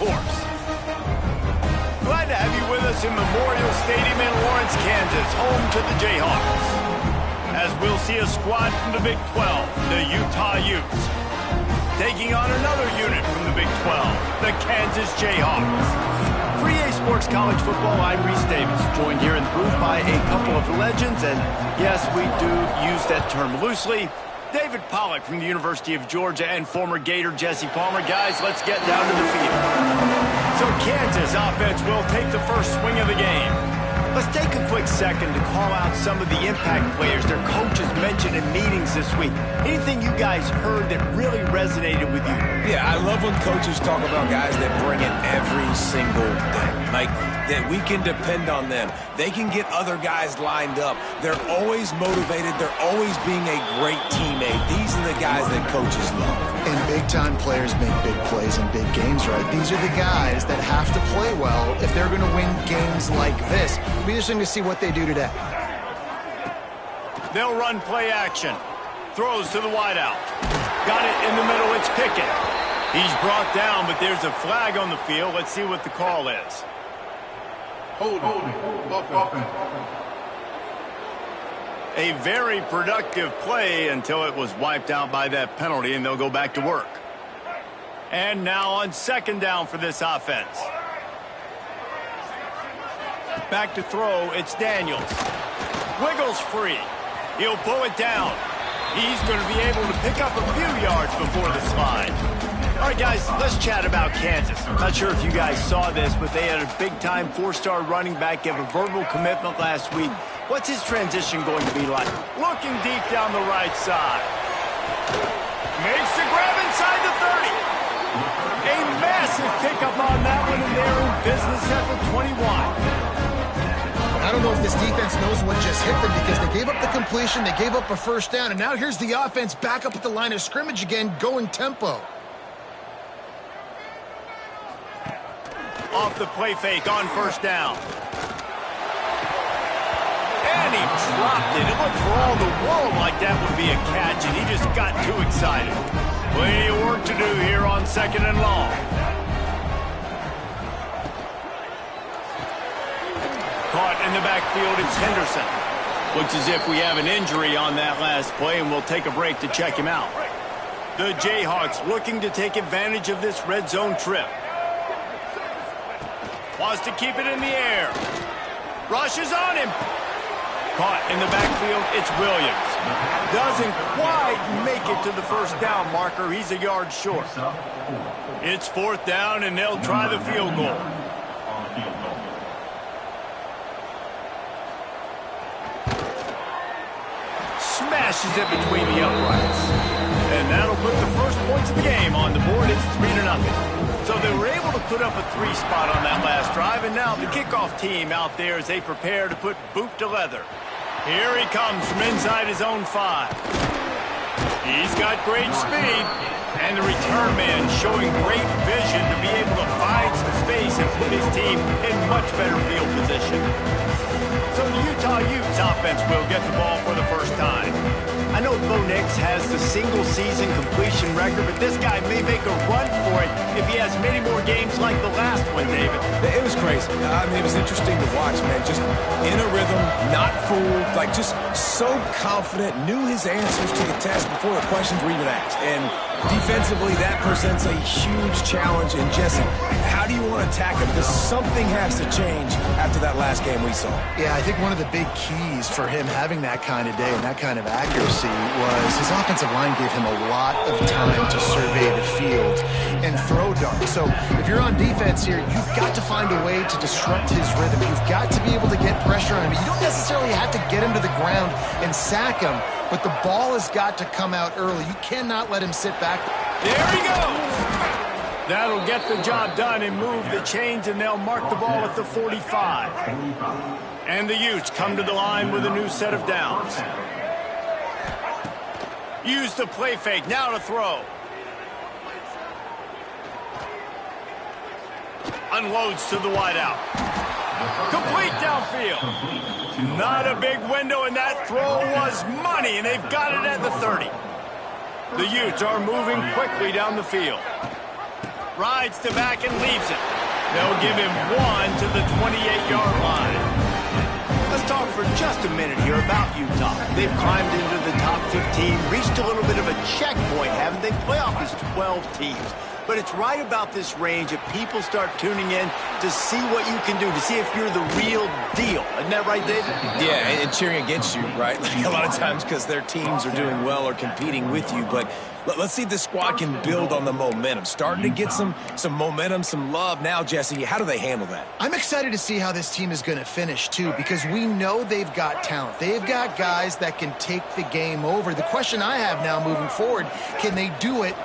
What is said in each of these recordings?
course. Glad to have you with us in Memorial Stadium in Lawrence, Kansas, home to the Jayhawks. As we'll see a squad from the Big 12, the Utah Utes, taking on another unit from the Big 12, the Kansas Jayhawks. For EA Sports College Football, I'm Reese Davis, joined here in the booth by a couple of legends, and yes, we do use that term loosely. David Pollack from the University of Georgia and former Gator Jesse Palmer. Guys, let's get down to the field. So Kansas offense will take the first swing of the game. Let's take a quick second to call out some of the impact players their coaches mentioned in meetings this week. Anything you guys heard that really resonated with you? Yeah, I love when coaches talk about guys that bring it every single day. Like, that we can depend on them. They can get other guys lined up. They're always motivated. They're always being a great teammate. These are the guys that coaches love. And big-time players make big plays in big games, right? These are the guys that have to play well if they're going to win games like this. It'll be interesting to see what they do today. They'll run play action. Throws to the wideout. Got it in the middle. It's Pickett. He's brought down, but there's a flag on the field. Let's see what the call is. A very productive play until it was wiped out by that penalty, and they'll go back to work. And now on second down for this offense. Back to throw, it's Daniels. Wiggles free. He'll pull it down. He's going to be able to pick up a few yards before the slide. All right, guys, let's chat about Kansas. Not sure if you guys saw this, but they had a big-time four-star running back give a verbal commitment last week. What's his transition going to be like? Looking deep down the right side. Makes the grab inside the 30. A massive pickup on that one, and they're in business at the 21. I don't know if this defense knows what just hit them because they gave up the completion, they gave up a first down, and now here's the offense back up at the line of scrimmage again, going tempo. Off the play fake on first down. And he dropped it. It looked for all the world like that would be a catch, and he just got too excited. Plenty of work to do here on second and long. Caught in the backfield, it's Henderson. Looks as if we have an injury on that last play, and we'll take a break to check him out. The Jayhawks looking to take advantage of this red zone trip. Wants to keep it in the air. Rushes on him. Caught in the backfield, it's Williams. Doesn't quite make it to the first down marker. He's a yard short. It's fourth down, and they'll try the field goal. Smashes it between the uprights. And that'll put the first points of the game on the board. It's 3-0. So they were able to put up a 3 spot on that last drive, and now the kickoff team out there as they prepare to put boot to leather. Here he comes from inside his own 5. He's got great speed, and the return man showing great vision to be able to find some space and put his team in much better field position. So the Utah Utes offense will get the ball for the first time. I know Bo Nix has the single-season completion record, but this guy may make a run for it if he has many more games like the last one, David. It was crazy. I mean, it was interesting to watch, man. Just in a rhythm, not fooled, like just so confident, knew his answers to the test before the questions were even asked. And defensively, that presents a huge challenge. And Jesse, how do you want to attack him? Because something has to change after that last game we saw. Yeah, I think one of the big keys for him having that kind of day and that kind of accuracy was his offensive line gave him a lot of time to survey the field and throw darts. So if you're on defense here, you've got to find a way to disrupt his rhythm. You've got to be able to get pressure on him. You don't necessarily have to get him to the ground and sack him, but the ball has got to come out early. You cannot let him sit back. There he goes. That'll get the job done and move the chains, and they'll mark the ball at the 45. And the Utes come to the line with a new set of downs. Use the play fake, now to throw. Unloads to the wideout. Complete downfield. Not a big window, and that throw was money, and they've got it at the 30. The Utes are moving quickly down the field. rides to back and leaves it. They'll give him 1 to the 28-yard line. Let's talk for just a minute here about Utah. They've climbed into the top 15, reached a little bit of a checkpoint, haven't they? Playoff is 12 teams. But it's right about this range that people start tuning in to see what you can do, to see if you're the real deal. Isn't that right, David? Yeah, and cheering against you, right? Like a lot of times because their teams are doing well or competing with you. But let's see if this squad can build on the momentum. Starting to get some momentum, some love. Now, Jesse, how do they handle that? I'm excited to see how this team is going to finish, too, because we know they've got talent. They've got guys that can take the game over. The question I have now moving forward, can they do it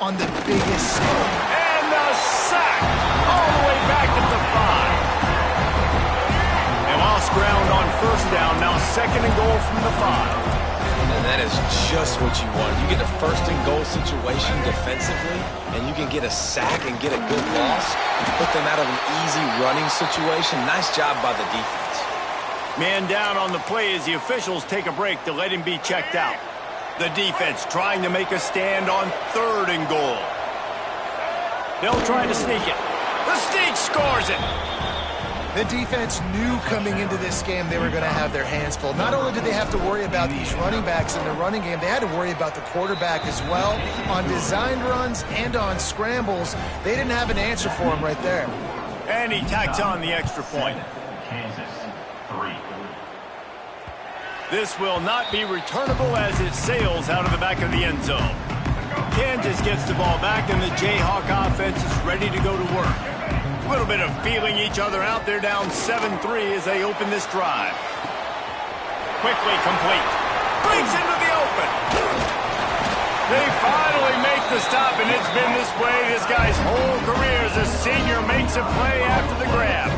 on the biggest stage? And the sack all the way back at the 5. And lost ground on first down, now 2nd and goal from the 5. And that is just what you want. You get a 1st and goal situation defensively, and you can get a sack and get a good loss, put them out of an easy running situation. Nice job by the defense. Man down on the play as the officials take a break to let him be checked out. The defense trying to make a stand on 3rd and goal. They'll try to sneak it. The sneak scores it. The defense knew coming into this game they were going to have their hands full. Not only did they have to worry about these running backs in the running game, they had to worry about the quarterback as well. On designed runs and on scrambles, they didn't have an answer for him right there. And he tacks on the extra point. This will not be returnable as it sails out of the back of the end zone. Kansas gets the ball back, and the Jayhawk offense is ready to go to work. A little bit of feeling each other out. They're down 7-3 as they open this drive. Quickly complete. Breaks into the open. They finally make the stop, and it's been this way this guy's whole career as a senior makes a play after the grab.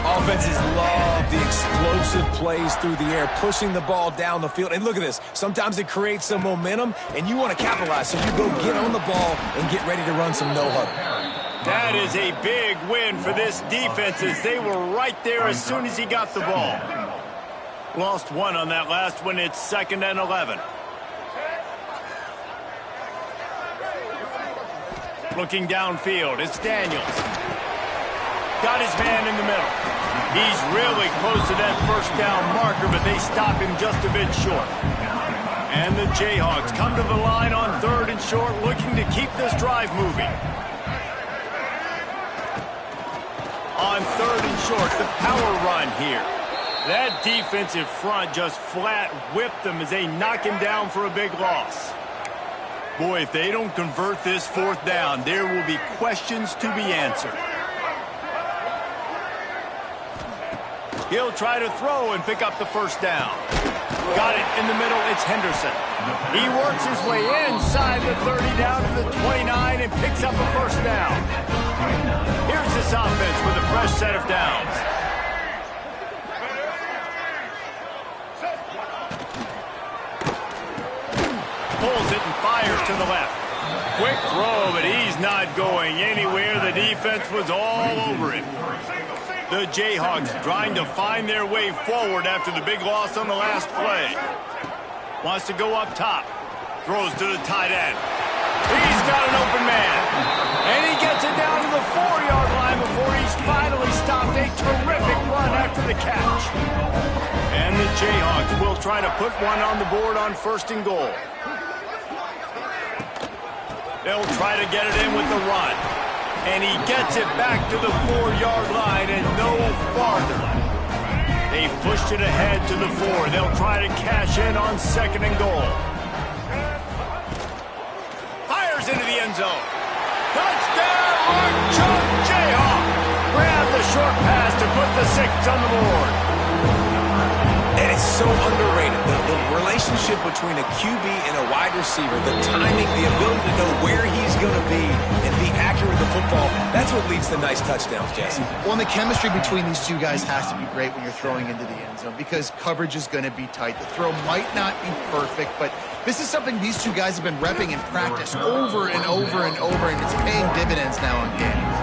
Offenses love the explosive plays through the air, pushing the ball down the field. And look at this. Sometimes it creates some momentum, and you want to capitalize. So you go get on the ball and get ready to run some no-huddle. That is a big win for this defense as they were right there as soon as he got the ball. Lost 1 on that last one. It's 2nd and 11. Looking downfield, it's Daniels. Got his man in the middle. He's really close to that first down marker, but they stop him just a bit short. And the Jayhawks come to the line on 3rd and short, looking to keep this drive moving. On 3rd and short, the power run here. That defensive front just flat whipped them as they knock him down for a big loss. Boy, if they don't convert this 4th down, there will be questions to be answered. He'll try to throw and pick up the first down. Got it in the middle. It's Henderson. He works his way inside the 30 down to the 29 and picks up a first down. Here's this offense with a fresh set of downs. Pulls it and fires to the left. Quick throw, but he's not going anywhere. The defense was all over him. The Jayhawks trying to find their way forward after the big loss on the last play. Wants to go up top. Throws to the tight end. He's got an open man. And he gets it down to the 4-yard line before he's finally stopped. A terrific run after the catch. And the Jayhawks will try to put one on the board on 1st and goal. They'll try to get it in with the run. And he gets it back to the 4-yard line and no farther. They've pushed it ahead to the 4. They'll try to cash in on 2nd and goal. Fires into the end zone. Touchdown, Archon Jayhawk. Grab the short pass to put the 6 on the board. And it's so underrated. The relationship between a QB and a wide receiver, the timing, the ability to know where he's going to be and be accurate with the football, that's what leads to nice touchdowns, Jesse. Well, and the chemistry between these two guys has to be great when you're throwing into the end zone because coverage is going to be tight. The throw might not be perfect, but this is something these two guys have been repping in practice over and over and over, and it's paying dividends now on games.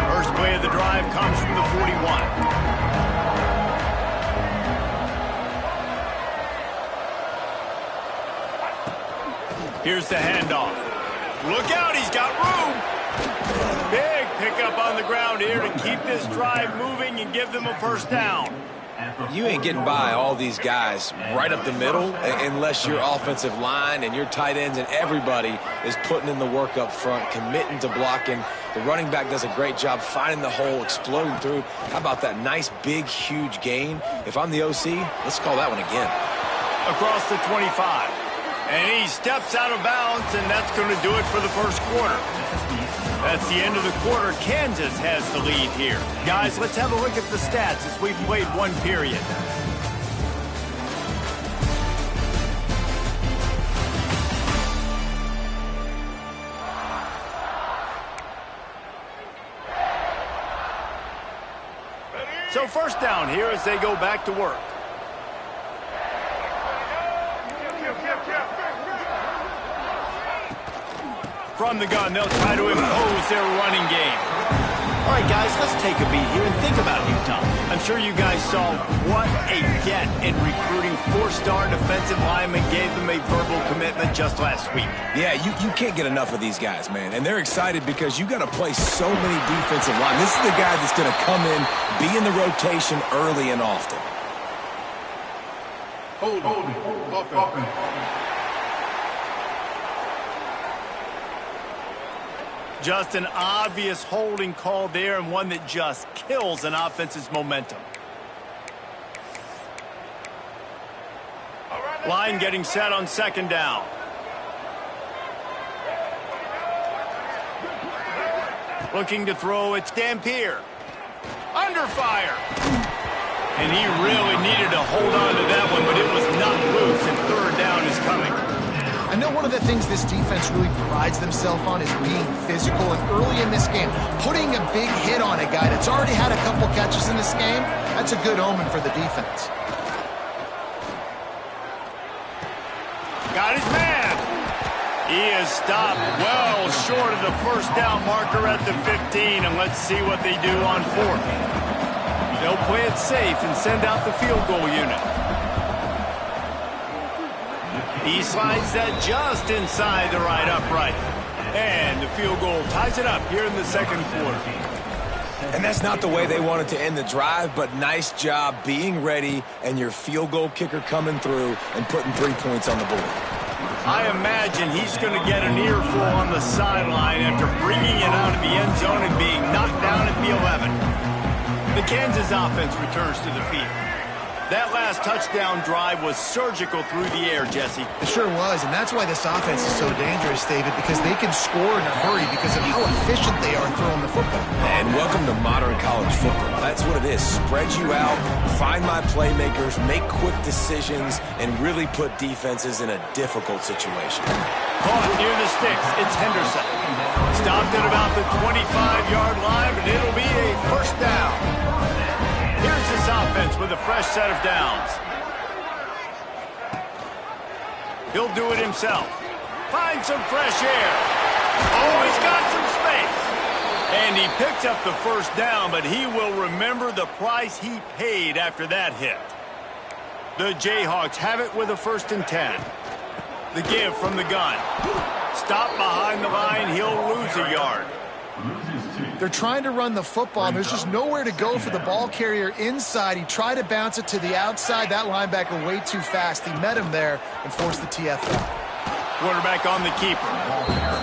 First play of the drive comes from the 41. Here's the handoff. Look out, he's got room. Big pickup on the ground here to keep this drive moving and give them a first down. You ain't getting by all these guys right up the middle unless your offensive line and your tight ends and everybody is putting in the work up front, committing to blocking. The running back does a great job finding the hole, exploding through. How about that nice, big, huge gain? If I'm the OC, let's call that one again. Across the 25. And he steps out of bounds, and that's going to do it for the first quarter. That's the end of the quarter. Kansas has the lead here. Guys, let's have a look at the stats as we've played one period. So first down here as they go back to work. From the gun, they'll try to impose their running game. All right, guys, let's take a beat here and think about Utah. I'm sure you guys saw what a get in recruiting. 4-star defensive linemen gave them a verbal commitment just last week. Yeah, you can't get enough of these guys, man. And they're excited because you got to play so many defensive linemen. This is the guy that's going to come in, be in the rotation early and often. Hold on. Just an obvious holding call there, and one that just kills an offense's momentum. Line getting set on second down. Looking to throw, it's Dampier. Under fire. And he really needed to hold on to that one, but it was not loose, and third down is coming. I know one of the things this defense really prides themselves on is being physical, and early in this game, putting a big hit on a guy that's already had a couple catches in this game, that's a good omen for the defense. Got his man. He is stopped well short of the first down marker at the 15, and let's see what they do on fourth. They'll play it safe and send out the field goal unit. He slides that just inside the right upright. And the field goal ties it up here in the second quarter. And that's not the way they wanted to end the drive, but nice job being ready and your field goal kicker coming through and putting 3 points on the board. I imagine he's going to get an earful on the sideline after bringing it out of the end zone and being knocked down at the 11. The Kansas offense returns to the field. That last touchdown drive was surgical through the air, Jesse. It sure was, and that's why this offense is so dangerous, David, because they can score in a hurry because of how efficient they are throwing the football. And welcome to modern college football. That's what it is. Spread you out, find my playmakers, make quick decisions, and really put defenses in a difficult situation. Caught near the sticks, it's Henderson. Stopped at about the 25-yard line, but it'll be a first down. Here's this offense with a fresh set of downs. He'll do it himself. Find some fresh air. Oh, he's got some space. And he picks up the first down, but he will remember the price he paid after that hit. The Jayhawks have it with a 1st and 10. The give from the gun. Stop behind the line, he'll lose a yard. They're trying to run the football, and there's just nowhere to go for the ball carrier inside. He tried to bounce it to the outside. That linebacker way too fast. He met him there and forced the TFL. Quarterback on the keeper.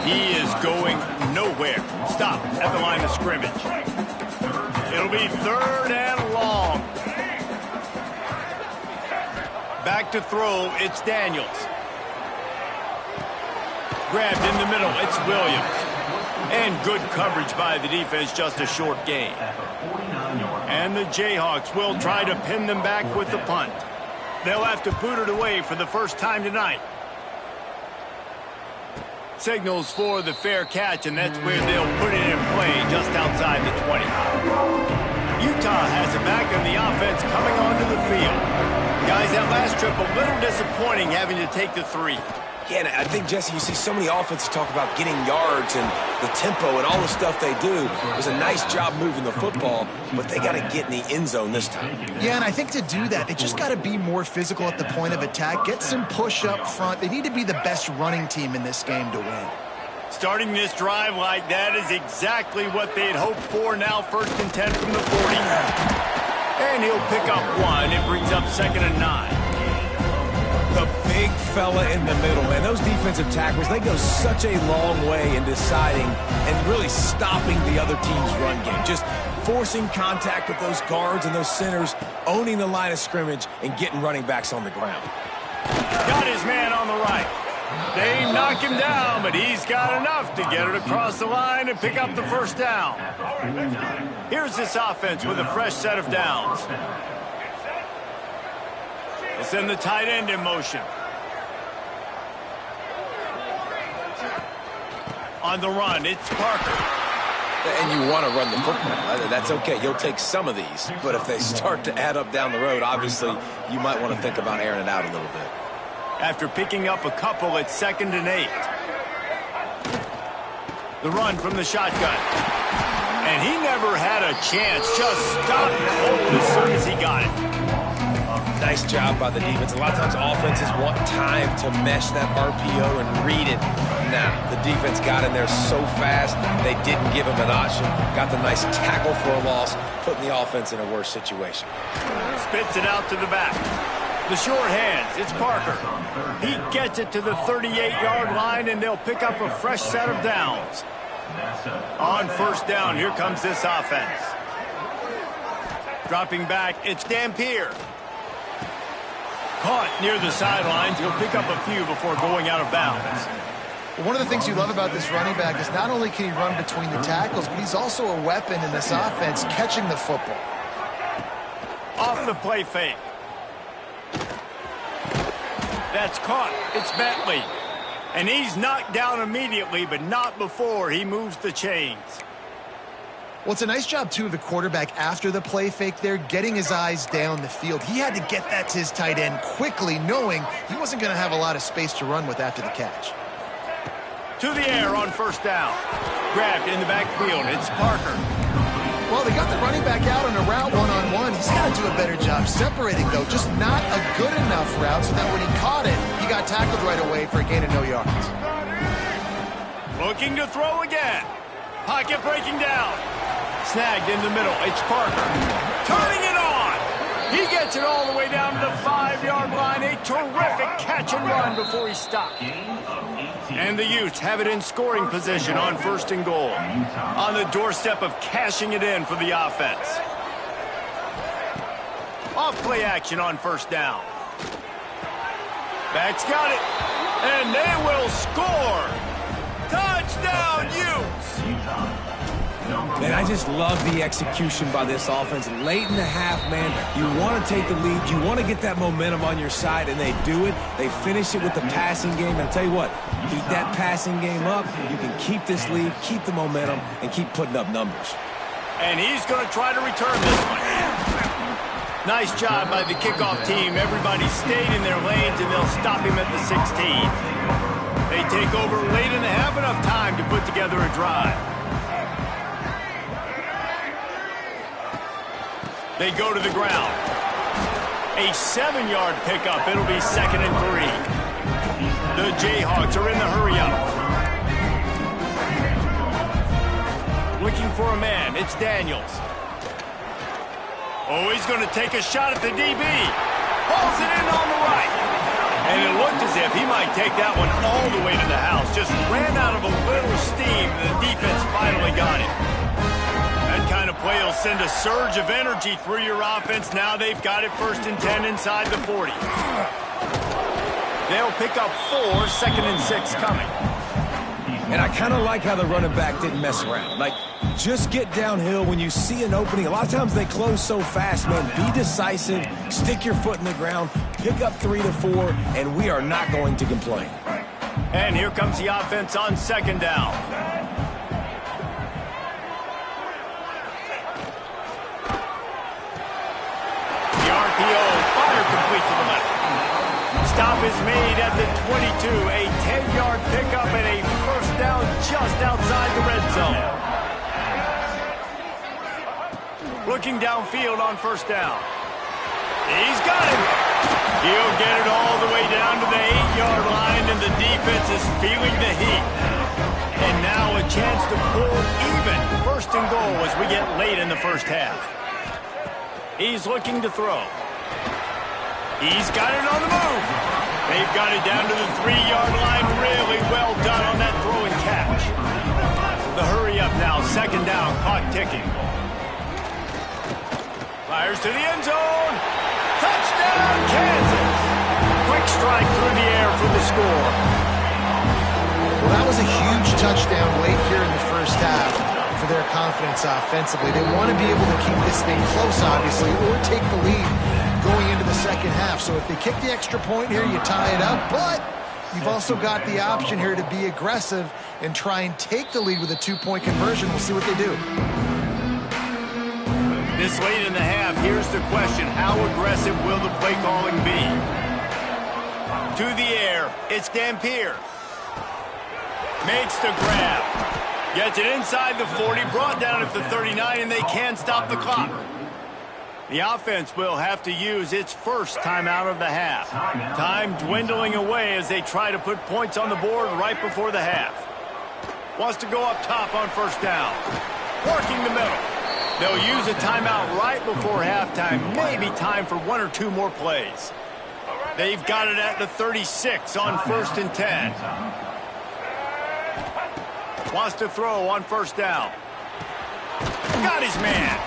He is going nowhere. Stop at the line of scrimmage. It'll be 3rd and long. Back to throw, it's Daniels. Grabbed in the middle, it's Williams. And good coverage by the defense, just a short gain. And the Jayhawks will try to pin them back with the punt. They'll have to boot it away for the first time tonight. Signals for the fair catch, and that's where they'll put it in play, just outside the 20. Utah has it back, and the offense coming onto the field. Guys, that last trip, a little disappointing having to take the 3. Yeah, and I think, Jesse, you see so many offenses talk about getting yards and the tempo and all the stuff they do. It was a nice job moving the football, but they got to get in the end zone this time. Yeah, and I think to do that, they just got to be more physical at the point of attack, get some push up front. They need to be the best running team in this game to win. Starting this drive like that is exactly what they'd hoped for. Now 1st and 10 from the 40. And he'll pick up 1. It brings up 2nd and 9. The big fella in the middle, man. Those defensive tackles, they go such a long way in deciding and really stopping the other team's run game. Just forcing contact with those guards and those centers, owning the line of scrimmage, and getting running backs on the ground. Got his man on the right. They knock him down, but he's got enough to get it across the line and pick up the 1st down. Here's this offense with a fresh set of downs. They send the tight end in motion. On the run, it's Parker. And you want to run the football. That's okay. You'll take some of these. But if they start to add up down the road, obviously, you might want to think about airing it out a little bit. After picking up a couple, it's 2nd and 8. The run from the shotgun. And he never had a chance. Just stopped cold as soon as he got it. Nice job by the defense. A lot of times offenses want time to mesh that RPO and read it. Now, the defense got in there so fast, they didn't give him an option. Got the nice tackle for a loss, putting the offense in a worse situation. Spits it out to the back. The short hands, it's Parker. He gets it to the 38-yard line, and they'll pick up a fresh set of downs. On 1st down, here comes this offense. Dropping back, it's Dampier. Caught near the sidelines. He'll pick up a few before going out of bounds. One of the things you love about this running back is not only can he run between the tackles, but he's also a weapon in this offense, catching the football. Off the play fake. That's caught. It's Bentley. And he's knocked down immediately, but not before he moves the chains. Well, it's a nice job, too, of the quarterback after the play fake there, getting his eyes down the field. He had to get that to his tight end quickly, knowing he wasn't going to have a lot of space to run with after the catch. To the air on 1st down. Grabbed in the backfield. It's Parker. Well, they got the running back out on a route one-on-one. He's got to do a better job separating, though. Just not a good enough route so that when he caught it, he got tackled right away for a gain of no yards. Looking to throw again. Pocket breaking down. Snagged in the middle. It's Parker. Turning it on. He gets it all the way down to the 5-yard line. A terrific catch and run before he stopped. And the Utes have it in scoring position on 1st and goal. On the doorstep of cashing it in for the offense. Off play action on 1st down. Backs got it. And they will score. Touchdown, Utes. Man, I just love the execution by this offense. Late in the half, man, you want to take the lead. You want to get that momentum on your side, and they do it. They finish it with the passing game. And I'll tell you what, keep that passing game up. You can keep this lead, keep the momentum, and keep putting up numbers. And he's going to try to return this one. Nice job by the kickoff team. Everybody stayed in their lanes, and they'll stop him at the 16. They take over late in the half, enough time to put together a drive. They go to the ground. A 7-yard pickup. It'll be 2nd and 3. The Jayhawks are in the hurry-up. Looking for a man. It's Daniels. Oh, he's going to take a shot at the DB. Hauls it in on the right. And it looked as if he might take that one all the way to the house. Just ran out of a little steam. The defense finally got it. That kind of play will send a surge of energy through your offense. Now they've got it 1st and 10 inside the 40. They'll pick up 4, 2nd and 6 coming. And I kind of like how the running back didn't mess around. Like, just get downhill when you see an opening. A lot of times they close so fast, man. Be decisive, stick your foot in the ground, pick up 3 to 4, and we are not going to complain. And here comes the offense on 2nd down. The RPO, fire complete to the left. Stop is made at the 22. A 10-yard pickup and a 1st down just outside the red zone. Looking downfield on 1st down. He's got it. He'll get it all the way down to the 8-yard line, and the defense is feeling the heat. And now a chance to pull even. First and goal as we get late in the first half. He's looking to throw. He's got it on the move. They've got it down to the 3-yard line. Really well done on that throw and catch. The hurry up now. Second down. Clock ticking. Fires to the end zone. Touchdown, Kansas. Quick strike through the air for the score. Well, that was a huge touchdown late here in the first half for their confidence offensively. They want to be able to keep this thing close, obviously, or take the lead going into the second half. So if they kick the extra point here, you tie it up. But you've also got the option here to be aggressive and try and take the lead with a 2-point conversion. We'll see what they do. This late in the half, here's the question. How aggressive will the play calling be? To the air, it's Dampier. Makes the grab. Gets it inside the 40, brought down at the 39, and they can stop the clock. The offense will have to use its first timeout of the half. Time dwindling away as they try to put points on the board right before the half. Wants to go up top on first down. Working the middle. They'll use a timeout right before halftime. Maybe time for 1 or 2 more plays. They've got it at the 36 on first and 10. Wants to throw on first down. Got his man.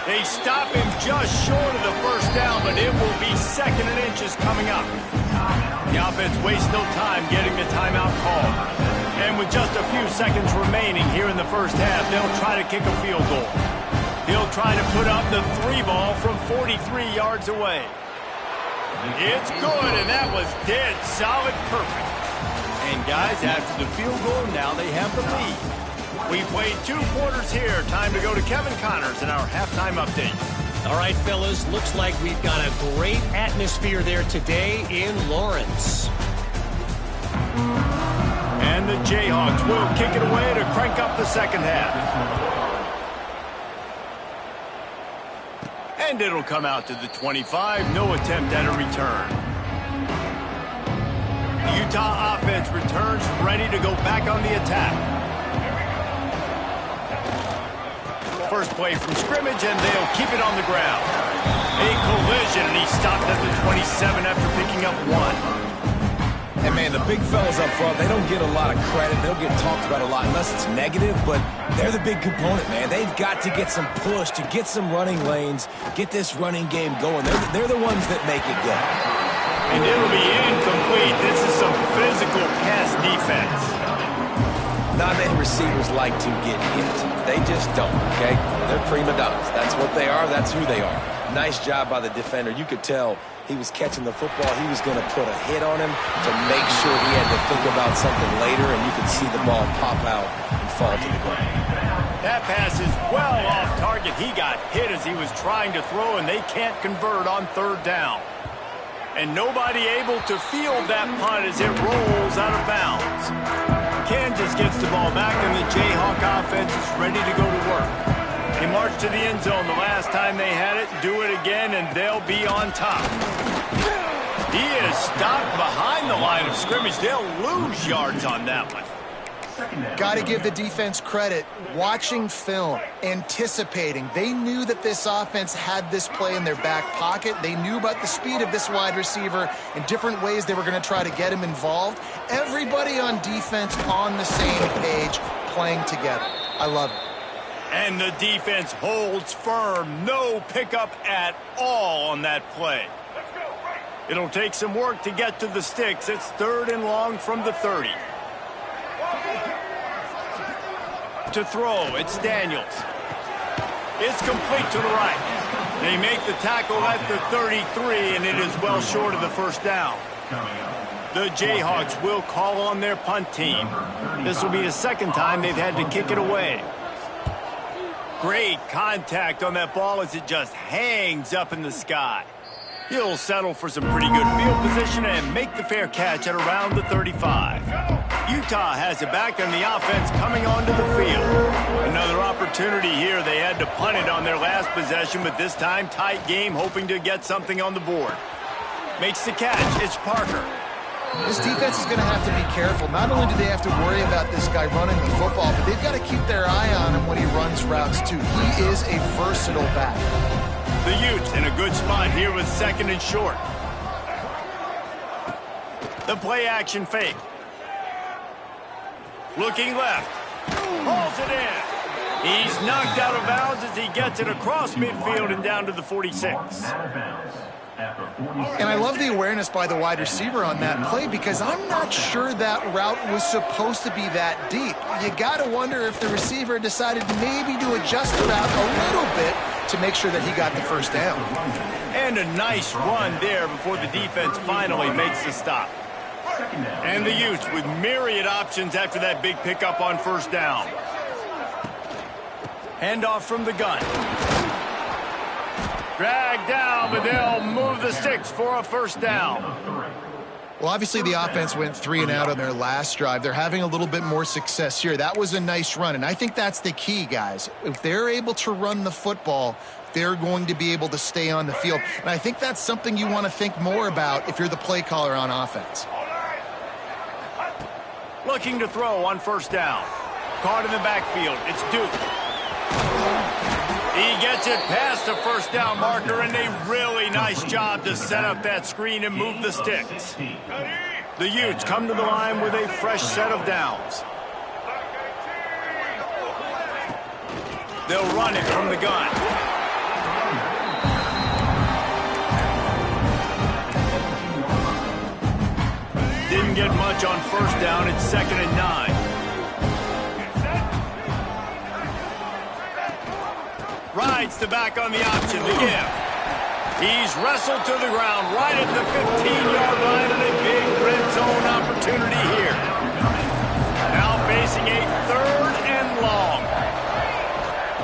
They stop him just short of the first down, but it will be second and inches coming up. The offense wastes no time getting the timeout called. And with just a few seconds remaining here in the first half, they'll try to kick a field goal. He'll try to put up the 3-ball from 43 yards away. It's good, and that was dead solid perfect. And guys, after the field goal, now they have the lead. We played 2 quarters here. Time to go to Kevin Connors in our halftime update. All right, fellas, looks like we've got a great atmosphere there today in Lawrence. And the Jayhawks will kick it away to crank up the second half. And it'll come out to the 25. No attempt at a return. The Utah offense returns ready to go back on the attack. First play from scrimmage, and they'll keep it on the ground. A collision, and he stopped at the 27 after picking up 1. And, man, the big fellas up front, they don't get a lot of credit. They'll get talked about a lot unless it's negative, but they're the big component, man. They've got to get some push, to get some running lanes, get this running game going. They're the ones that make it go. And it'll be incomplete. This is some physical pass defense. Not many receivers like to get hit. They just don't, okay? They're prima donnas. That's what they are. That's who they are. Nice job by the defender. You could tell he was catching the football. He was going to put a hit on him to make sure he had to think about something later, and you could see the ball pop out and fall to the ground. That pass is well off target. He got hit as he was trying to throw, and they can't convert on third down. And nobody able to field that punt as it rolls out of bounds. Kansas gets the ball back, and the Jayhawk offense is ready to go to work. They march to the end zone the last time they had it, do it again, and they'll be on top. He is stopped behind the line of scrimmage. They'll lose yards on that one. Got to give the defense credit. Watching film, anticipating. They knew that this offense had this play in their back pocket. They knew about the speed of this wide receiver and different ways they were going to try to get him involved. Everybody on defense on the same page, playing together. I love it. And the defense holds firm. No pickup at all on that play. It'll take some work to get to the sticks. It's 3rd and long from the 30. To throw, it's Daniels. It's complete to the right. They make the tackle at the 33, and it is well short of the first down. The Jayhawks will call on their punt team. This will be the second time they've had to kick it away. Great contact on that ball as it just hangs up in the sky. He'll settle for some pretty good field position and make the fair catch at around the 35. Utah has it back, and the offense coming onto the field. Another opportunity here. They had to punt it on their last possession, but this time tight game, hoping to get something on the board. Makes the catch. It's Parker. This defense is going to have to be careful. Not only do they have to worry about this guy running the football, but they've got to keep their eye on him when he runs routes too. He is a versatile back. The Utes in a good spot here with 2nd and short. The play action fake. Looking left. Pulls it in. He's knocked out of bounds as he gets it across midfield and down to the 46. And I love the awareness by the wide receiver on that play because I'm not sure that route was supposed to be that deep. You got to wonder if the receiver decided maybe to adjust the route a little bit to make sure that he got the first down. And a nice run there before the defense finally makes the stop. And the Utes with myriad options after that big pickup on 1st down. Handoff from the gun. Dragged down, but they'll move the sticks for a 1st down. Well, obviously the offense went 3 and out on their last drive. They're having a little bit more success here. That was a nice run, and I think that's the key, guys. If they're able to run the football, they're going to be able to stay on the field. And I think that's something you want to think more about if you're the play caller on offense. Looking to throw on 1st down. Caught in the backfield. It's Duke. He gets it past the 1st down marker, and a really nice job to set up that screen and move the sticks. The Utes come to the line with a fresh set of downs. They'll run it from the gun. Didn't get much on 1st down. It's 2nd and 9. Rides the back on the option to give. He's wrestled to the ground right at the 15-yard line and a big red zone opportunity here. Now facing a 3rd and long.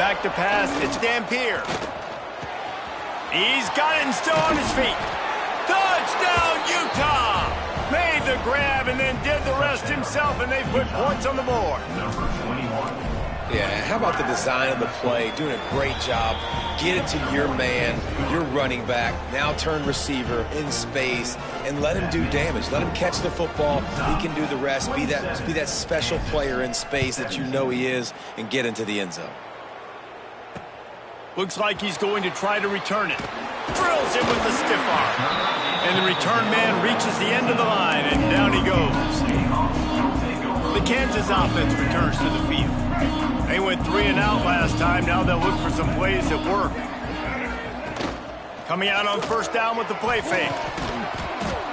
Back to pass, it's Dampier. He's got it and still on his feet. Touchdown, Utah! Made the grab and then did the rest himself, and they put points on the board. Yeah, how about the design of the play? Doing a great job. Get it to your man, your running back, now turn receiver in space, and let him do damage. Let him catch the football. He can do the rest. Be that special player in space that you know he is, and get into the end zone. Looks like he's going to try to return it. Drills him with the stiff arm. And the return man reaches the end of the line, and down he goes. The Kansas offense returns to the field. They went 3 and out last time. Now they'll look for some plays that work. Coming out on 1st down with the play fake.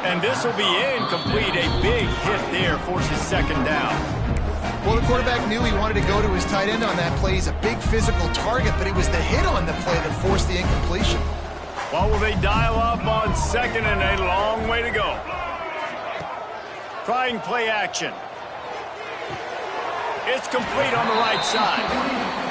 And this will be incomplete. A big hit there forces 2nd down. Well, the quarterback knew he wanted to go to his tight end on that play. He's a big physical target, but it was the hit on the play that forced the incompletion. Well, will they dial up on 2nd and a long way to go? Trying play action. It's complete on the right side.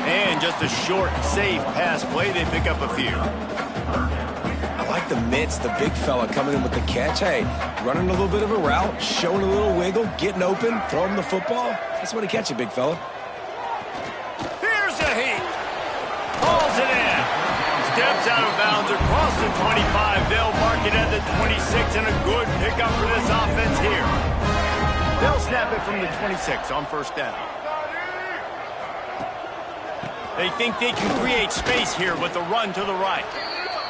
And just a short, safe pass play. They pick up a few. I like the mitts, the big fella coming in with the catch. Hey, running a little bit of a route, showing a little wiggle, getting open, throwing him the football. That's when he catch it, big fella. Here's a heat. Pulls it in. Steps out of bounds across the 25. They'll mark it at the 26, and a good pickup for this offense here. They'll snap it from the 26 on 1st down. They think they can create space here with the run to the right.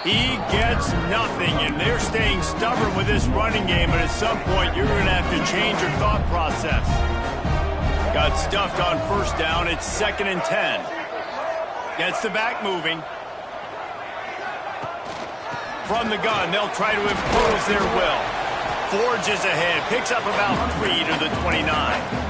He gets nothing, and they're staying stubborn with this running game, but at some point you're going to have to change your thought process. Got stuffed on 1st down. It's 2nd and 10. Gets the back moving. From the gun, they'll try to impose their will. Forges ahead, picks up about 3 to the 29.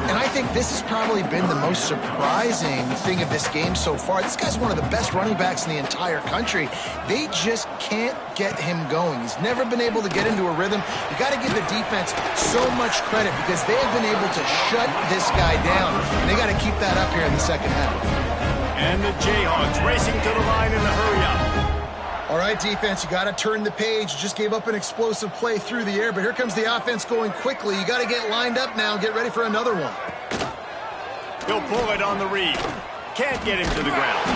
And I think this has probably been the most surprising thing of this game so far. This guy's one of the best running backs in the entire country. They just can't get him going. He's never been able to get into a rhythm. You got to give the defense so much credit because they have been able to shut this guy down. And they got to keep that up here in the 2nd half. And the Jayhawks racing to the line in the hurry-up. All right, defense, you got to turn the page. You just gave up an explosive play through the air, but here comes the offense going quickly. You got to get lined up now and get ready for another one. He'll pull it on the read. Can't get him to the ground.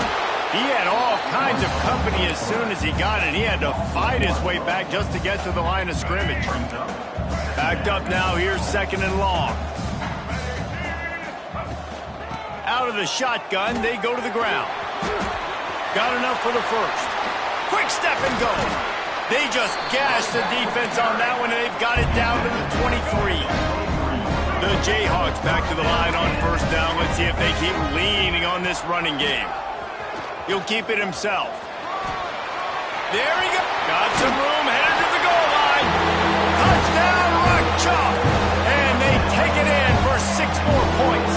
He had all kinds of company as soon as he got it. He had to fight his way back just to get to the line of scrimmage. Backed up now, here's 2nd and long. Out of the shotgun, they go to the ground. Got enough for the first. Quick step and go. They just gashed the defense on that one, and they've got it down to the 23. The Jayhawks back to the line on 1st down. Let's see if they keep leaning on this running game. He'll keep it himself. There he goes. Got some room, headed to the goal line. Touchdown, Rock Chalk. And they take it in for 6 more points.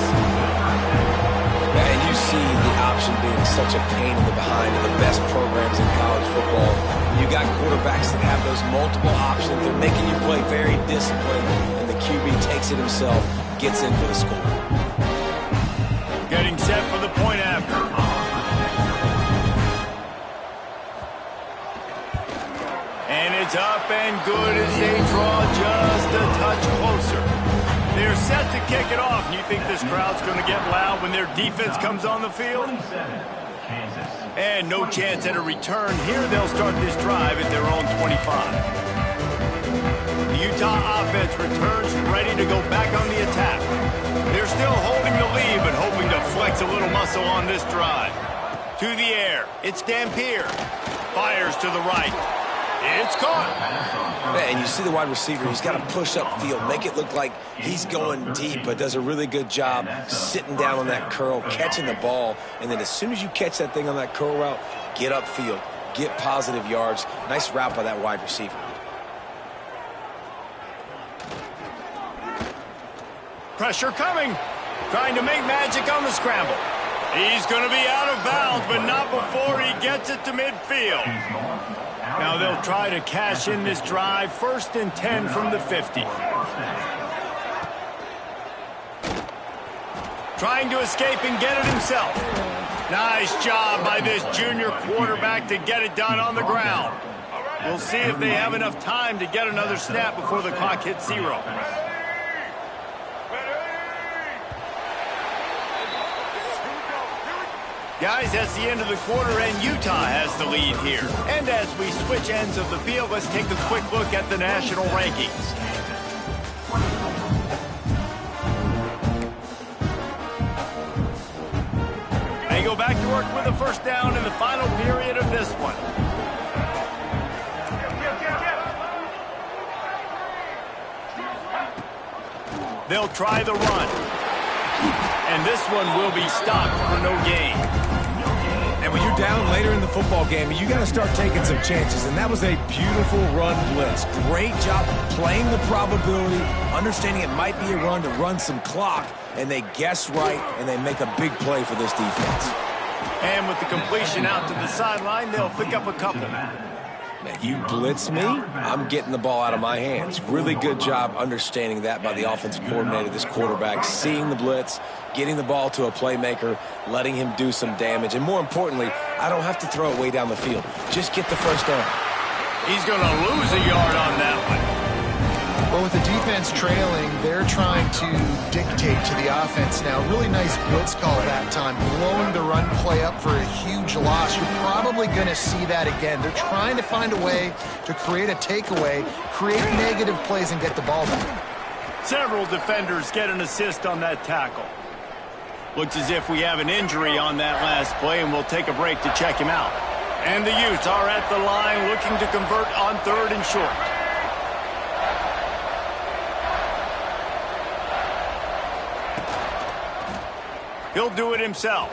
And you see the option being such a pain in the behind of the best programs in college football. You got quarterbacks that have those multiple options. They're making you play very disciplined, and the QB takes it himself, gets in for the score. Getting set for the point after. And it's up and good as they draw just a touch closer. They're set to kick it off. You think this crowd's going to get loud when their defense comes on the field? And no chance at a return. Here they'll start this drive at their own 25. The Utah offense returns ready to go back on the attack. They're still holding the lead but hoping to flex a little muscle on this drive. To the air. It's Dampier. Fires to the right. It's caught. And you see the wide receiver, he's got to push upfield, make it look like he's going deep, but does a really good job sitting down on that curl, catching the ball, and then as soon as you catch that thing on that curl route, get upfield, get positive yards. Nice route by that wide receiver. Pressure coming. Trying to make magic on the scramble. He's going to be out of bounds, but not before he gets it to midfield. Now they'll try to cash in this drive. 1st and 10 from the 50. Trying to escape and get it himself. Nice job by this junior quarterback to get it done on the ground. We'll see if they have enough time to get another snap before the clock hits 0. Guys, that's the end of the quarter, and Utah has the lead here. And as we switch ends of the field, let's take a quick look at the national rankings. They go back to work with a 1st down in the final period of this one. They'll try the run. And this one will be stopped for no gain. And when you're down later in the football game, you got to start taking some chances. And that was a beautiful run blitz. Great job playing the probability, understanding it might be a run to run some clock, and they guess right, and they make a big play for this defense. And with the completion out to the sideline, they'll pick up a couple. Man, you blitz me, I'm getting the ball out of my hands. Really good job understanding that by the offensive coordinator, this quarterback, seeing the blitz, getting the ball to a playmaker, letting him do some damage. And more importantly, I don't have to throw it way down the field. Just get the 1st down. He's going to lose a yard on that one. Well, with the defense trailing, they're trying to dictate to the offense now. Really nice blitz call that time, blowing the run play up for a huge loss. You're probably going to see that again. They're trying to find a way to create a takeaway, create negative plays, and get the ball back. Several defenders get an assist on that tackle. Looks as if we have an injury on that last play, and we'll take a break to check him out. And the Utes are at the line looking to convert on 3rd and short. He'll do it himself.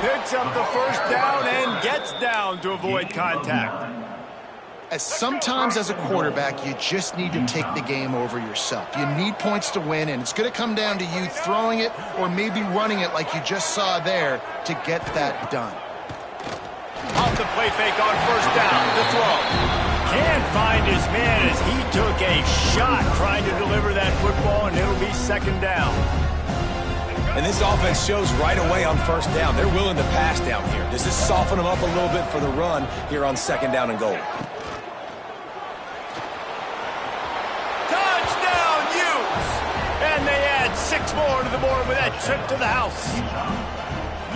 Picks up the 1st down and gets down to avoid contact. Sometimes as a quarterback, you just need to take the game over yourself. You need points to win, and it's going to come down to you throwing it or maybe running it like you just saw there to get that done. Off the play fake on 1st down, the throw. Can't find his man as he took a shot trying to deliver that football, and it'll be 2nd down. And this offense shows right away on 1st down. They're willing to pass down here. Does this soften them up a little bit for the run here on 2nd down and goal? Touchdown, Utes! And they add 6 more to the board with that trip to the house.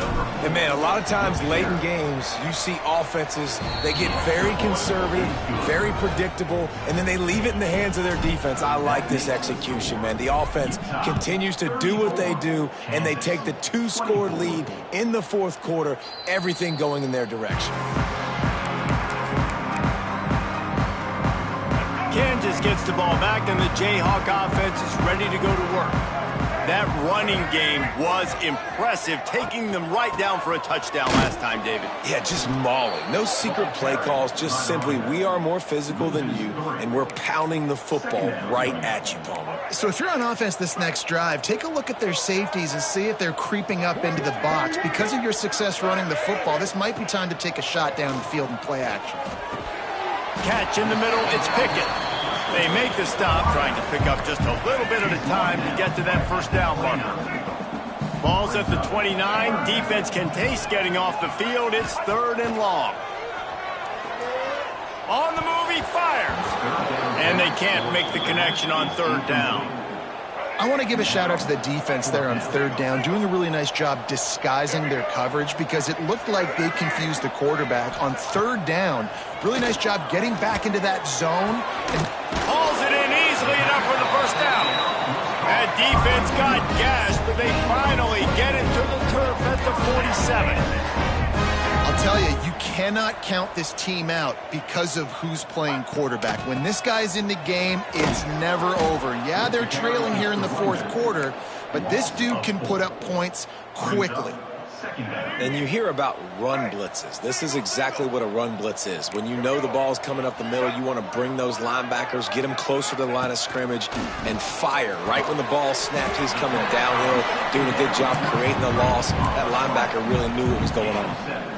And, man, a lot of times late in games, you see offenses, they get very conservative, very predictable, and then they leave it in the hands of their defense. I like this execution, man. The offense continues to do what they do, and they take the 2-score lead in the fourth quarter, everything going in their direction. Kansas gets the ball back, and the Jayhawk offense is ready to go to work. That running game was impressive, taking them right down for a touchdown last time, David. Yeah, just mauling. No secret play calls, just simply we are more physical than you, and we're pounding the football right at you, Palmer. So if you're on offense this next drive, take a look at their safeties and see if they're creeping up into the box. Because of your success running the football, this might be time to take a shot down the field and play action. Catch in the middle, it's Pickett. They make the stop, trying to pick up just a little bit at a time to get to that first down marker. Ball's at the 29. Defense can taste getting off the field. It's 3rd and long. On the move, he fires. And they can't make the connection on 3rd down. I want to give a shout out to the defense there on 3rd down, doing a really nice job disguising their coverage because it looked like they confused the quarterback on 3rd down. Really nice job getting back into that zone. And hauls it in easily enough for the first down. That defense got gashed, but they finally get it to the turf at the 47. I'll tell you, you cannot count this team out because of who's playing quarterback. When this guy's in the game, it's never over. Yeah, they're trailing here in the fourth quarter, but this dude can put up points quickly. And you hear about run blitzes. This is exactly what a run blitz is. When you know the ball's coming up the middle, you want to bring those linebackers, get them closer to the line of scrimmage, and fire. Right when the ball snapped, he's coming downhill, doing a good job creating the loss. That linebacker really knew what was going on.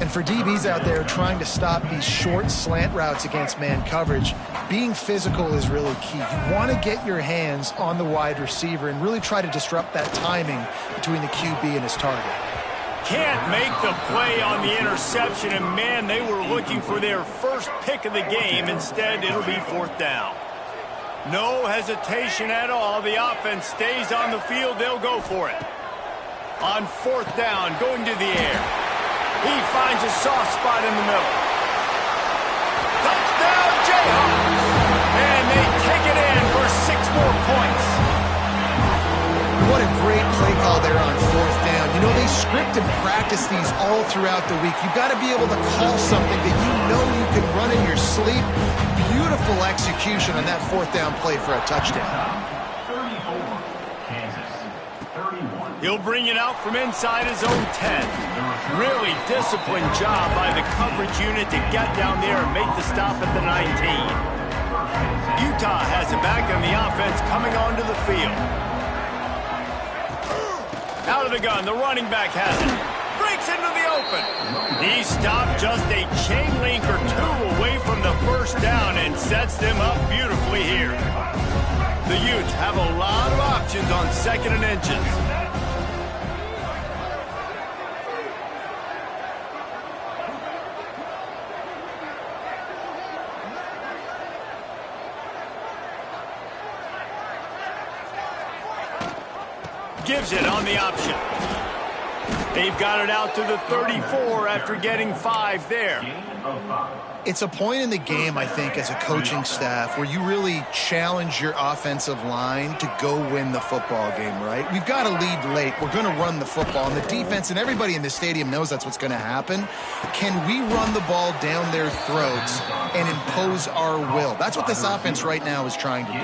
And for DBs out there trying to stop these short slant routes against man coverage, being physical is really key. You want to get your hands on the wide receiver and really try to disrupt that timing between the QB and his target. Can't make the play on the interception, and man, they were looking for their first pick of the game. Instead, it'll be 4th down. No hesitation at all. The offense stays on the field. They'll go for it. On 4th down, going to the air. He finds a soft spot in the middle. Touchdown, Jayhawks! And they take it in for 6 more points. What a great play call there on 4th down. You know, they script and practice these all throughout the week. You've got to be able to call something that you know you can run in your sleep. Beautiful execution on that 4th down play for a touchdown. He'll bring it out from inside his own 10. Really disciplined job by the coverage unit to get down there and make the stop at the 19. Utah has it back on the offense coming onto the field. Out of the gun, the running back has it. Breaks into the open. He stopped just a chain link or 2 away from the first down and sets them up beautifully here. The Utes have a lot of options on 2nd and inches. Gives it on the option. They've got it out to the 34 after getting 5 there. It's a point in the game, I think, as a coaching staff where you really challenge your offensive line to go win the football game, right? We've got to lead late. We're going to run the football. And the defense and everybody in the stadium knows that's what's going to happen. Can we run the ball down their throats and impose our will? That's what this offense right now is trying to do.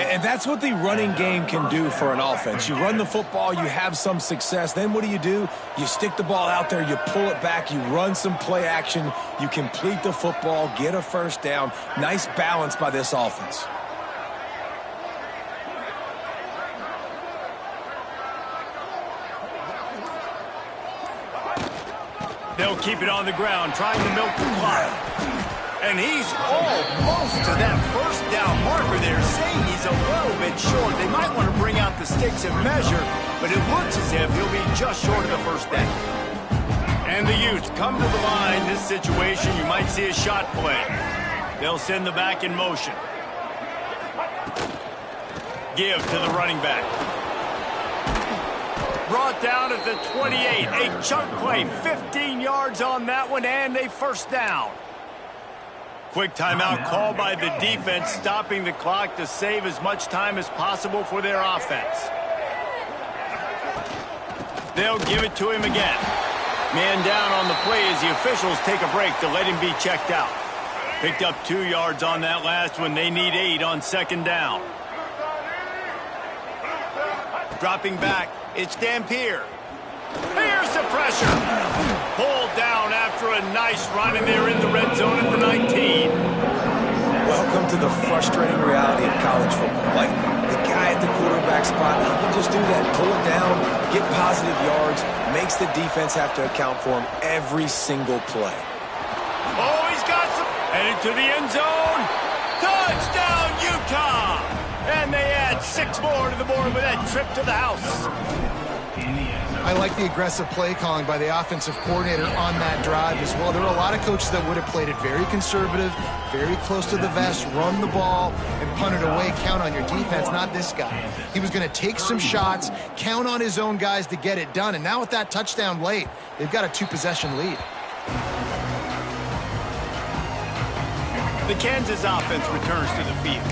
And that's what the running game can do for an offense. You run the football, you have some success. Then what do? You stick the ball out there, you pull it back, you run some play action, you complete the football, get a first down. Nice balance by this offense. They'll keep it on the ground, trying to milk the clock. And he's almost to that first down marker there, saying he's a little bit short. They might want to bring out the sticks and measure, but it looks as if he'll be just short of the first down. And the Utes come to the line. This situation, you might see a shot play. They'll send the back in motion. Give to the running back. brought down at the 28. A chunk play, 15 yards on that one, and a first down. Quick timeout called by the defense, stopping the clock to save as much time as possible for their offense. They'll give it to him again. Man down on the play as the officials take a break to let him be checked out. Picked up 2 yards on that last one. They need 8 on second down. Dropping back, it's Dampier. Here's the pressure. Pulled down after a nice run, and they're in the red zone at the 19. Welcome to the frustrating reality of college football. Like, the guy at the quarterback spot, he can just do that. Pull it down, get positive yards, makes the defense have to account for him every single play. Oh, he's got some. Headed to the end zone. Touchdown, Utah! And they add 6 more to the board with that trip to the house. I like the aggressive play calling by the offensive coordinator on that drive as well. There were a lot of coaches that would have played it very conservative, very close to the vest, run the ball, and punt it away, count on your defense, not this guy. He was going to take some shots, count on his own guys to get it done, and now with that touchdown late, they've got a 2-possession lead. The Kansas offense returns to the field.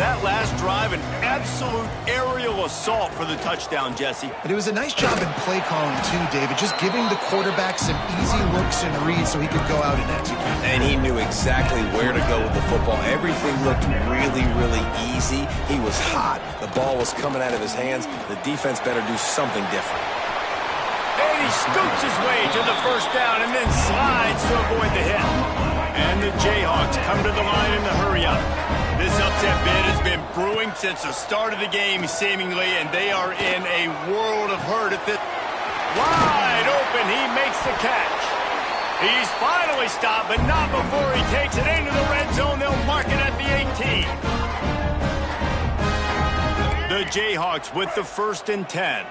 That last drive, an absolute aerial assault for the touchdown, Jesse. But it was a nice job in play calling, too, David, just giving the quarterback some easy looks and reads so he could go out and execute. And he knew exactly where to go with the football. Everything looked really, really easy. He was hot. The ball was coming out of his hands. The defense better do something different. And he scoots his way to the first down and then slides to avoid the hit. And the Jayhawks come to the line in the hurry-up. This upset bid has been brewing since the start of the game, seemingly, and they are in a world of hurt at this. Wide open, he makes the catch. He's finally stopped, but not before he takes it into the red zone. They'll mark it at the 18. The Jayhawks with the 1st and 10.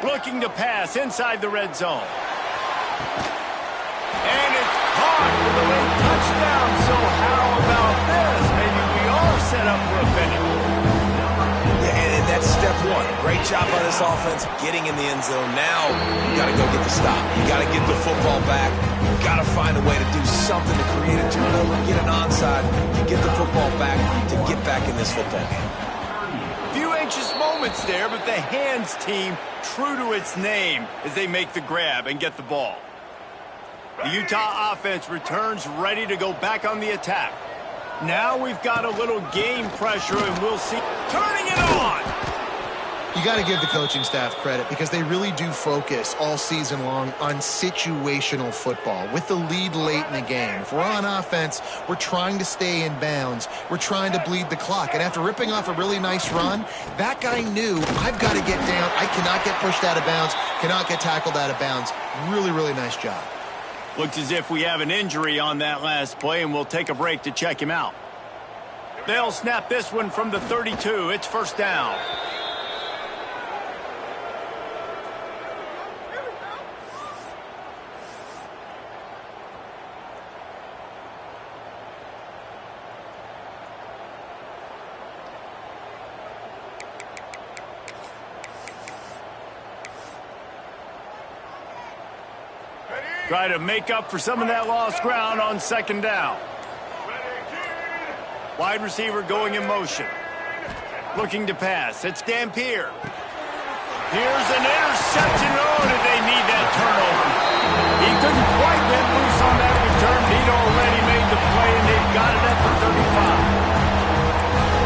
Looking to pass inside the red zone. And it's caught for the late touchdown. So how about this? Maybe we are set up for a finish. Yeah, and that's step 1. Great job by this offense getting in the end zone. Now you got to go get the stop. You got to get the football back. You got to find a way to do something to create a turnover, get an onside, to get the football back, to get back in this football game. Few anxious moments there, but the hands team true to its name as they make the grab and get the ball. The Utah offense returns ready to go back on the attack. Now we've got a little game pressure, and we'll see. Turning it on! You got to give the coaching staff credit because they really do focus all season long on situational football. With the lead late in the game, if we're on offense, we're trying to stay in bounds. We're trying to bleed the clock. And after ripping off a really nice run, that guy knew, I've got to get down. I cannot get pushed out of bounds, cannot get tackled out of bounds. Really, really nice job. Looks as if we have an injury on that last play, and we'll take a break to check him out. They'll snap this one from the 32. It's first down. Try to make up for some of that lost ground on second down. Wide receiver going in motion. Looking to pass. It's Dampier. Here's an interception. Oh, did they need that turnover? He couldn't quite get loose on that return. He'd already made the play, and they've got it at the 35.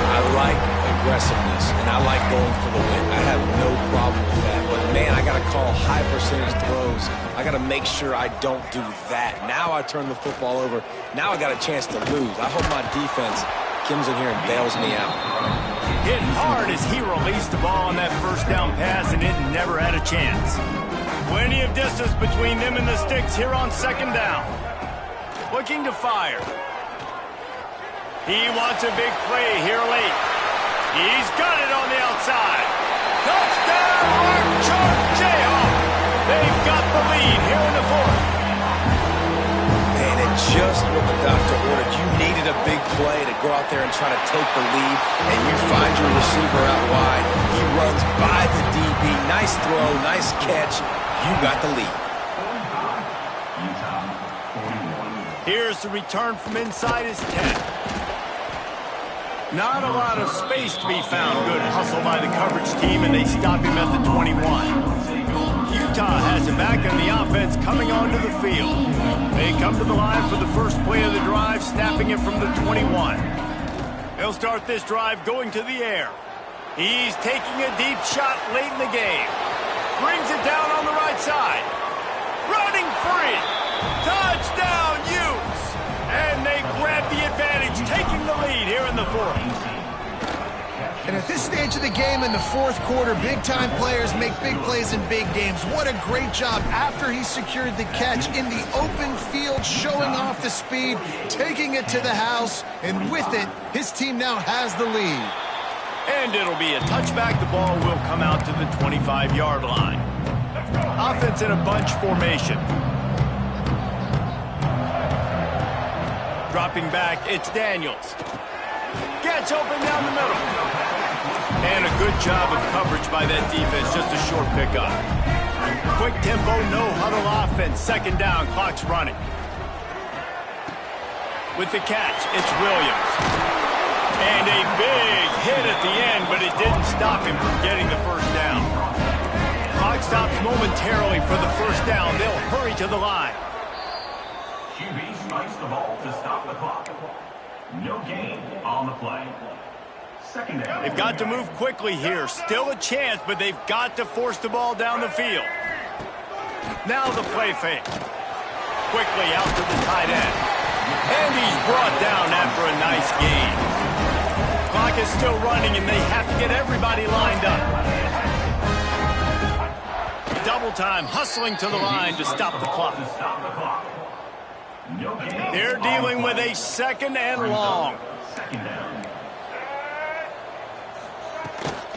I like aggressiveness, and I like going for the win. I have no problem with that. But, man, I got to call high percentage throws. I got to make sure I don't do that. Now I turn the football over. Now I got a chance to lose. I hope my defense comes in here and bails me out. Hit hard as he released the ball on that first down pass, and it never had a chance. Plenty of distance between them and the sticks here on second down. Looking to fire. He wants a big play here late. He's got it on the outside. Touchdown, Mark Jayhawk. They've got the lead here in the fourth. And it just what the doctor ordered. You needed a big play to go out there and try to take the lead, and you find your receiver out wide. He runs by the DB. Nice throw, nice catch. You got the lead. Here's the return from inside his 10. Not a lot of space to be found. Good hustle by the coverage team, and they stop him at the 21. Utah has it back on the offense coming onto the field. They come to the line for the first play of the drive, snapping it from the 21. They'll start this drive going to the air. He's taking a deep shot late in the game. Brings it down on the right side. Running free. Touchdown, Utes! And they grab the advantage, taking the lead here in the fourth. And at this stage of the game in the fourth quarter, big-time players make big plays in big games. What a great job after he secured the catch in the open field, showing off the speed, taking it to the house, and with it, his team now has the lead. And it'll be a touchback. The ball will come out to the 25-yard line. Offense in a bunch formation. Dropping back, it's Daniels. Gets open down the middle. And a good job of coverage by that defense, just a short pickup. Quick tempo, no huddle offense. Second down, clock's running. With the catch, it's Williams. And a big hit at the end, but it didn't stop him from getting the first down. Clock stops momentarily for the first down. They'll hurry to the line. QB spikes the ball to stop the clock. No gain on the play. Second down. They've got to move quickly here. Still a chance, but they've got to force the ball down the field. Now the play fake. Quickly out to the tight end. And he's brought down after a nice gain. Clock is still running, and they have to get everybody lined up. Double time, hustling to the line to stop the clock. They're dealing with a second and long.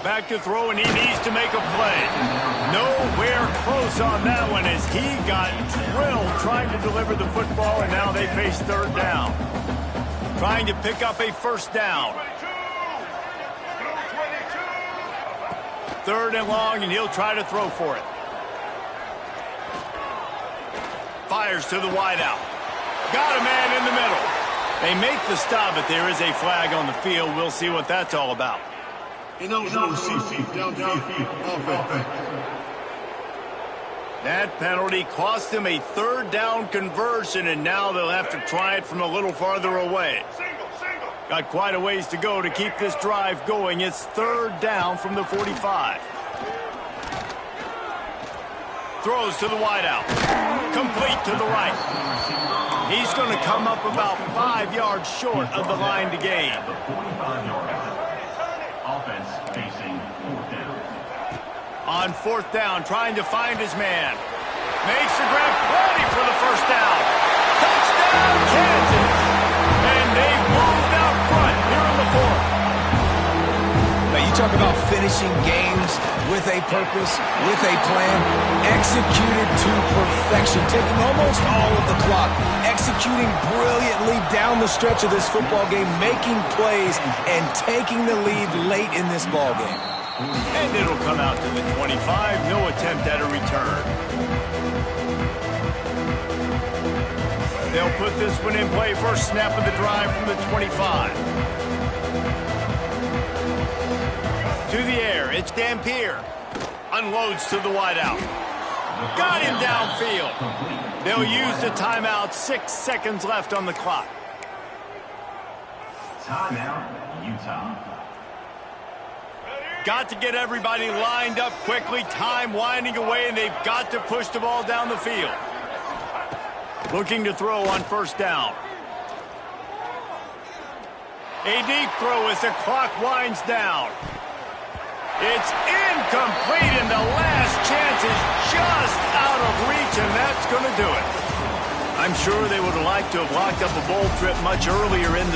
Back to throw, and he needs to make a play. Nowhere close on that one as he got drilled trying to deliver the football, and now they face third down. Trying to pick up a first down. Third and long, and he'll try to throw for it. Fires to the wideout. Got a man in the middle. They make the stop, but there is a flag on the field. We'll see what that's all about. That penalty cost them a third down conversion, and now they'll have to try it from a little farther away. Got quite a ways to go to keep this drive going. It's third down from the 45. Throws to the wideout. Complete to the right. He's going to come up about 5 yards short of the line to gain. Offense facing fourth down. On fourth down, trying to find his man. Makes the grab, plenty for the first down. Touchdown, Kansas! And they've moved out front here in the fourth. Now, you talk about finishing games with a purpose, with a plan, executed to perfection, taking almost all of the clock, executing brilliantly down the stretch of this football game, making plays, and taking the lead late in this ball game. And it'll come out to the 25. No attempt at a return. They'll put this one in play. First snap of the drive from the 25. To the air, it's Dampier. Unloads to the wideout. Got him downfield. They'll use the timeout. 6 seconds left on the clock. Timeout, Utah. Got to get everybody lined up quickly. Time winding away, and they've got to push the ball down the field. Looking to throw on first down. A deep throw as the clock winds down. It's incomplete, and the last chance is just out of reach, and that's going to do it. I'm sure they would have liked to have locked up a bowl trip much earlier in the